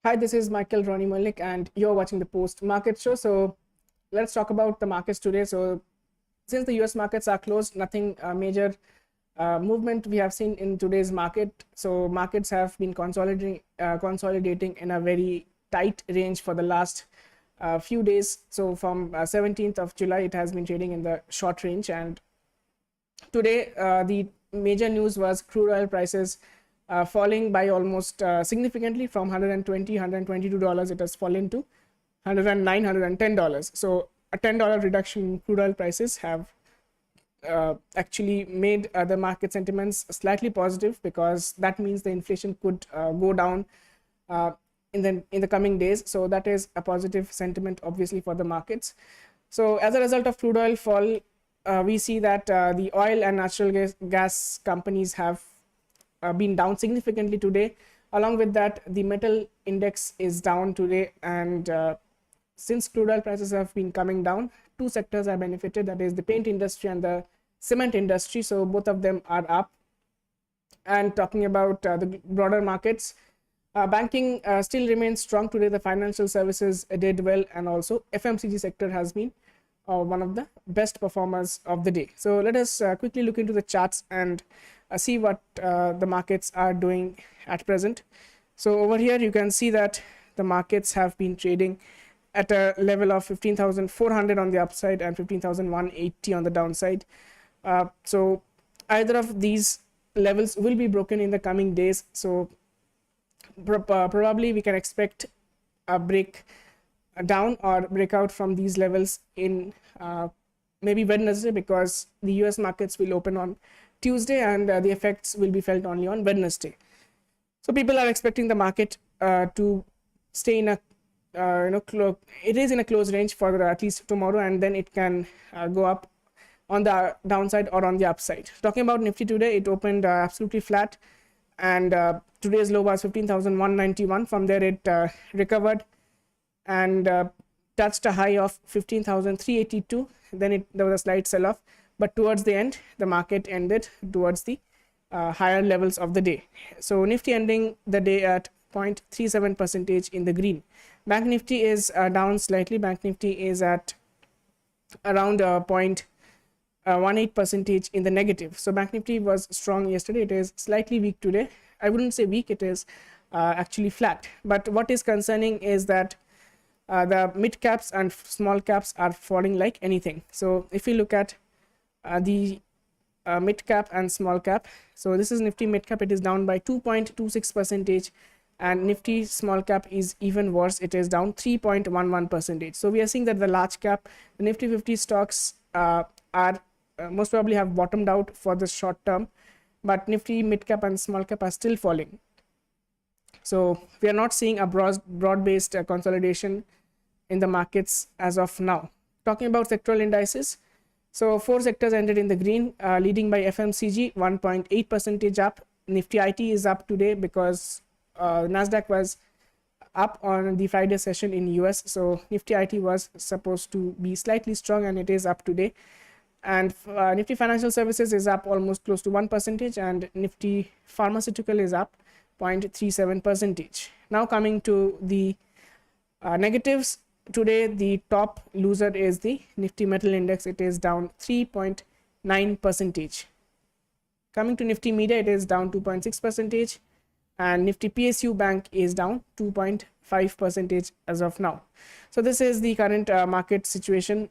Hi, this is Michael Rony Mullick, and you're watching the Post Market Show. So, let's talk about the markets today. So, since the US markets are closed, nothing major movement we have seen in today's market. So, markets have been consolidating in a very tight range for the last few days. So, from 17th of July, it has been trading in the short range, and today, the major news was crude oil prices falling by almost significantly from 120 $122. It has fallen to 109 $110. So a $10 reduction in crude oil prices have actually made the market sentiments slightly positive, because that means the inflation could go down uh, in the coming days. So that is a positive sentiment, obviously, for the markets. So as a result of crude oil fall, we see that the oil and natural gas companies have been down significantly today. Along with that, the metal index is down today, and since crude oil prices have been coming down, two sectors are benefited, that is the paint industry and the cement industry. So both of them are up. And talking about the broader markets, banking still remains strong today. The financial services did well, and also FMCG sector has been one of the best performers of the day. So let us quickly look into the charts and see what the markets are doing at present. So over here you can see that the markets have been trading at a level of 15,400 on the upside and 15,180 on the downside. So either of these levels will be broken in the coming days. So probably we can expect a break down or breakout from these levels in maybe Wednesday, because the US markets will open on Tuesday, and the effects will be felt only on Wednesday. So people are expecting the market to stay in a it is in a close range for at least tomorrow, and then it can go up on the downside or on the upside. Talking about Nifty today, it opened absolutely flat, and today's low was 15,191. From there it recovered and touched a high of 15,382. Then there was a slight sell-off, but towards the end the market ended towards the higher levels of the day. So Nifty ending the day at 0.37% in the green. Bank Nifty is down slightly. Bank Nifty is at around 0.18% in the negative. So Bank Nifty was strong yesterday. It is slightly weak today. I wouldn't say weak, it is actually flat. But what is concerning is that the mid caps and small caps are falling like anything. So if you look at the mid cap and small cap, so this is Nifty mid cap, it is down by 2.26%, and Nifty small cap is even worse, it is down 3.11%. So we are seeing that the large cap, the Nifty 50 stocks are most probably have bottomed out for the short term, but Nifty mid cap and small cap are still falling. So we are not seeing a broad-based consolidation in the markets as of now. Talking about sectoral indices, so four sectors ended in the green, leading by FMCG 1.8% up. Nifty IT is up today because Nasdaq was up on the Friday session in US. So Nifty IT was supposed to be slightly strong, and it is up today. And Nifty Financial Services is up almost close to 1%, and Nifty Pharmaceutical is up 0.37%. Now coming to the negatives, today the top loser is the Nifty Metal Index. It is down 3.9%. Coming to Nifty Media, it is down 2.6%, and Nifty PSU Bank is down 2.5% as of now. So this is the current market situation.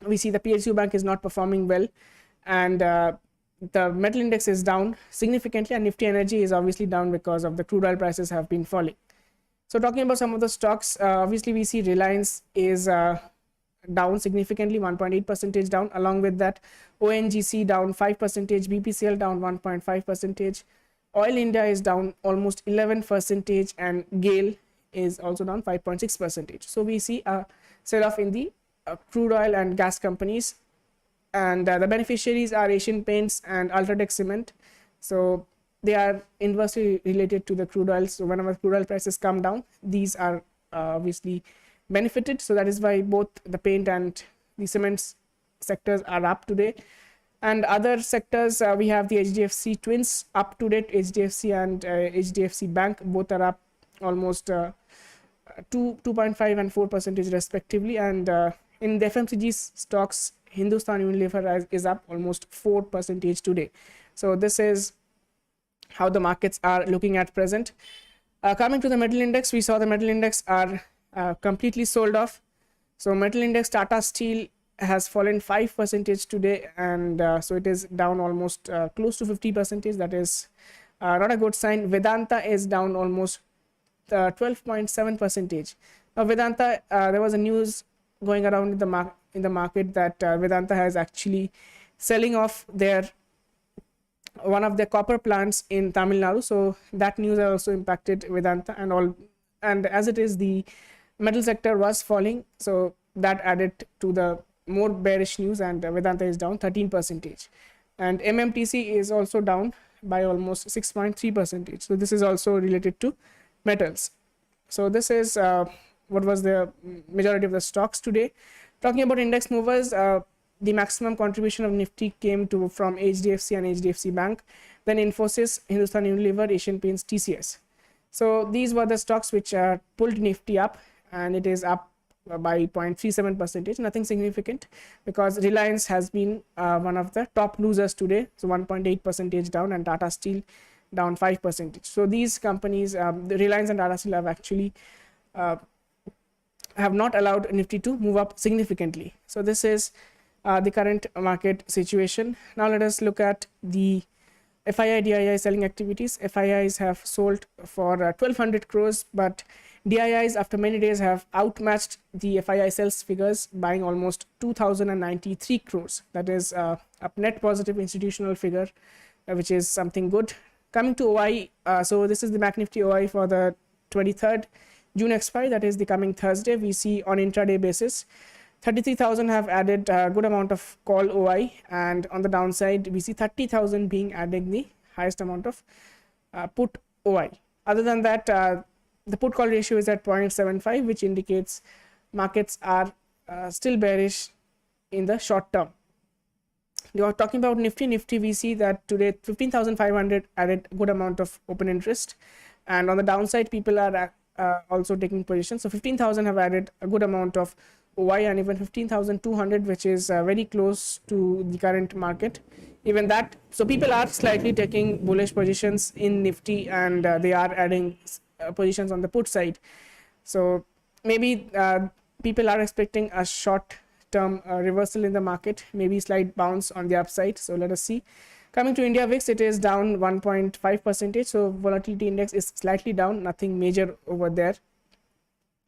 We see the PSU Bank is not performing well, and the metal index is down significantly, and Nifty Energy is obviously down because of the crude oil prices have been falling. So talking about some of the stocks, obviously we see Reliance is down significantly, 1.8% down. Along with that, ONGC down 5%, BPCL down 1.5%, Oil India is down almost 11%, and GAIL is also down 5.6%. So we see a sell-off in the crude oil and gas companies, and the beneficiaries are Asian Paints and Ultratech Cement. So they are inversely related to the crude oil. So whenever crude oil prices come down, these are obviously benefited. So that is why both the paint and the cement sectors are up today. And other sectors, we have the HDFC twins up to date. HDFC and HDFC Bank both are up almost 2.5 and 4% respectively, and in the FMCG stocks, Hindustan Unilever is up almost 4% today. So this is how the markets are looking at present. Coming to the metal index, we saw the metal index are completely sold off. So metal index, Tata Steel has fallen 5% today, and so it is down almost close to 50%. That is not a good sign. Vedanta is down almost 12.7%. Now Vedanta, there was a news going around in the market that Vedanta has actually selling off one of their copper plants in Tamil Nadu. So that news also impacted Vedanta and as it is, the metal sector was falling, so that added to the more bearish news, and Vedanta is down 13%, and MMTC is also down by almost 6.3%. So this is also related to metals. So this is what was the majority of the stocks today. Talking about index movers, the maximum contribution of Nifty came from HDFC and HDFC Bank, then Infosys, Hindustan Unilever, Asian Paints, TCS. So these were the stocks which pulled Nifty up, and it is up by 0.37%, nothing significant, because Reliance has been one of the top losers today, so 1.8% down, and Tata Steel down 5%. So these companies, the Reliance and Tata Steel, have actually have not allowed Nifty to move up significantly. So this is the current market situation. Now let us look at the FII DII selling activities. FIIs have sold for 1200 crores, but DIIs after many days have outmatched the FII sales figures, buying almost 2093 crores. That is a net positive institutional figure, which is something good. Coming to OI, so this is the Bank Nifty OI for the 23rd June expiry, that is the coming Thursday. We see on intraday basis 33,000 have added a good amount of call OI, and on the downside we see 30,000 being adding the highest amount of put OI. Other than that, the put call ratio is at 0.75, which indicates markets are still bearish in the short term. You are talking about Nifty, we see that today 15,500 added good amount of open interest, and on the downside people are also taking position. So 15,000 have added a good amount of OI, and even 15,200, which is very close to the current market, even that. So people are slightly taking bullish positions in Nifty, and they are adding positions on the put side. So maybe people are expecting a short term reversal in the market, maybe slight bounce on the upside. So let us see. Coming to India VIX, it is down 1.5%. So volatility index is slightly down, nothing major over there.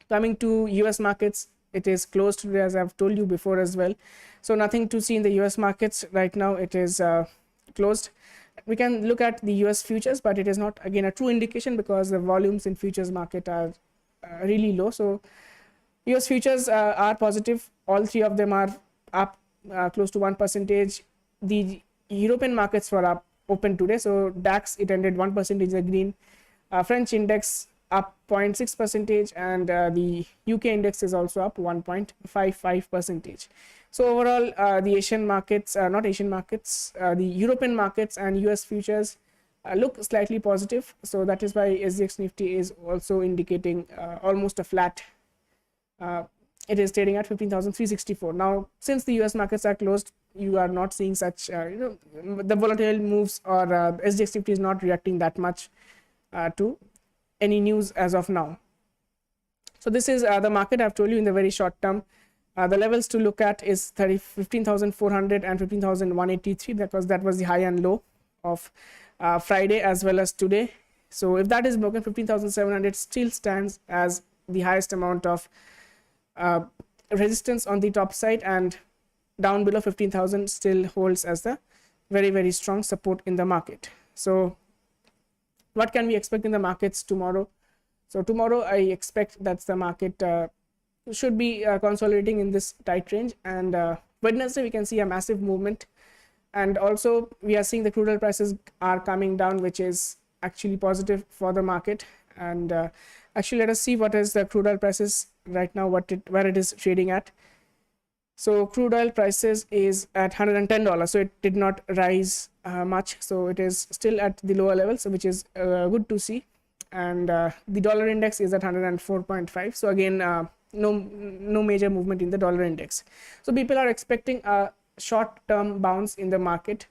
Coming to US markets, it is closed today, as I've told you before as well. So nothing to see in the US markets right now. It is closed. We can look at the US futures, but it is not again a true indication, because the volumes in futures market are really low. So US futures are positive. All three of them are up close to 1%. The European markets were up open today. So DAX, it ended 1% in the green. French index up 0.6%, and the UK index is also up 1.55%. So overall, the Asian markets, the European markets and US futures look slightly positive. So that is why SGX Nifty is also indicating almost a flat. It is trading at 15,364. Now, since the US markets are closed, you are not seeing such, the volatile moves, or SGX Nifty is not reacting that much to any news as of now. So this is the market I've told you in the very short term. The levels to look at is 15,400 and 15,183, because that was the high and low of Friday as well as today. So if that is broken, 15,700 still stands as the highest amount of resistance on the top side, and down below 15,000 still holds as the very, very strong support in the market. So what can we expect in the markets tomorrow? So tomorrow I expect that the market should be consolidating in this tight range, and Wednesday we can see a massive movement, and also we are seeing the crude oil prices are coming down, which is actually positive for the market. And actually, let us see what is the crude oil prices right now, where it is trading at. So crude oil prices is at $110, so it did not rise much, so it is still at the lower levels, which is good to see. and the dollar index is at 104.5. So again, no major movement in the dollar index. So people are expecting a short-term bounce in the market,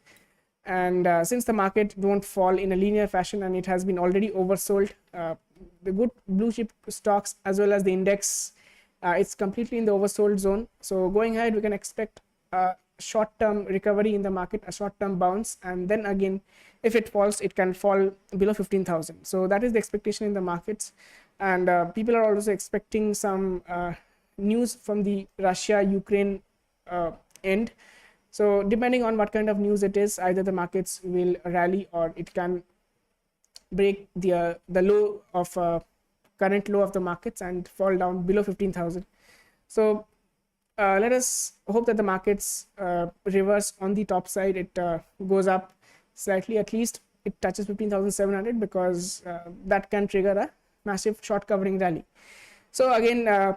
and since the market don't fall in a linear fashion and it has been already oversold, the good blue chip stocks as well as the index, it's completely in the oversold zone. So going ahead, we can expect a short-term recovery in the market, a short-term bounce, and then again, if it falls, it can fall below 15,000. So that is the expectation in the markets, and people are also expecting some news from the Russia-Ukraine end. So depending on what kind of news it is, either the markets will rally or it can break the low of current low of the markets and fall down below 15,000. So let us hope that the markets reverse on the top side. It goes up slightly, at least it touches 15,700, because that can trigger a massive short covering rally. So again,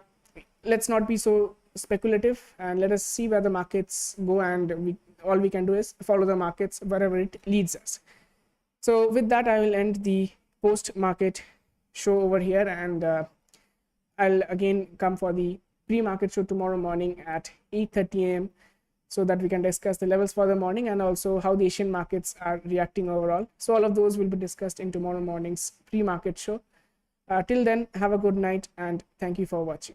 let's not be so speculative, and let us see where the markets go, and all we can do is follow the markets wherever it leads us. So with that, I will end the post market show over here, and I'll again come for the pre-market show tomorrow morning at 8:30 a.m. so that we can discuss the levels for the morning and also how the Asian markets are reacting overall. So all of those will be discussed in tomorrow morning's pre-market show. Till then, have a good night and thank you for watching.